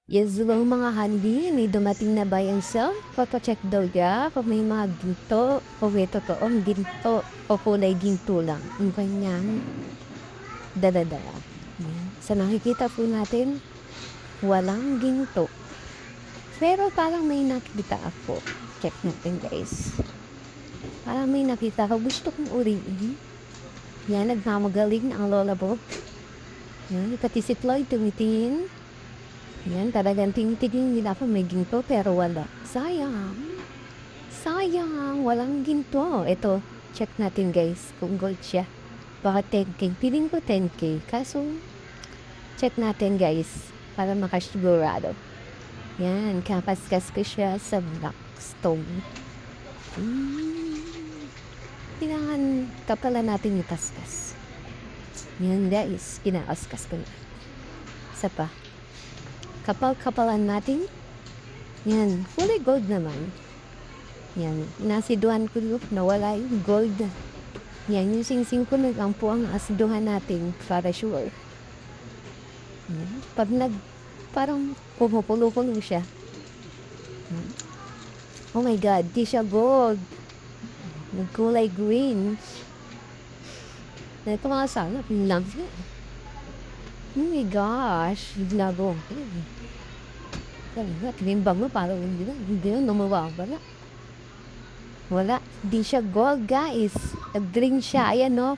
Yes, hello mga honey, may dumating na ba yung cell? Papacheck daw ya kung may mga ginto o may totoong ginto o kulay ginto lang. Yung kanyang dala-dala. Yan. Sa nakikita po natin, walang ginto. Pero parang may nakita ako. Check natin guys. Parang may nakita ako. Gusto kong uriin. Yan, nagmamagaling ang lola mo. Yan, pati si Floyd tumitingin. Yan, talagang tinitignan nila ako may ginto pero wala. Sayang. Sayang, walang ginto. Ito, check natin guys kung gold siya. Baka 10K. Piling ko 10K. Kaso, check natin guys para makasigurado. Yan, kapaskas ko siya sa black stone. Kailangan kapalan natin ipaskas. Yan guys, kinakaskas ko na. Isa pa. Kapal-kapalan natin. Yan, kulay gold naman. Yan, nasiduhan ko doon, nawala yung gold. Yan, yung sing-sing ko nag-ampo ang asiduhan natin para sure. Yan, pag parang pumupulo-pulo siya. Yan. Oh my God, di siya gold. Nagkulay green. Ito mga sana, lang siya. Oh my gosh, binago. Timbang mo, parang hindi na namawawala. Wala, di siya gold guys. Nag-green siya, ayan no.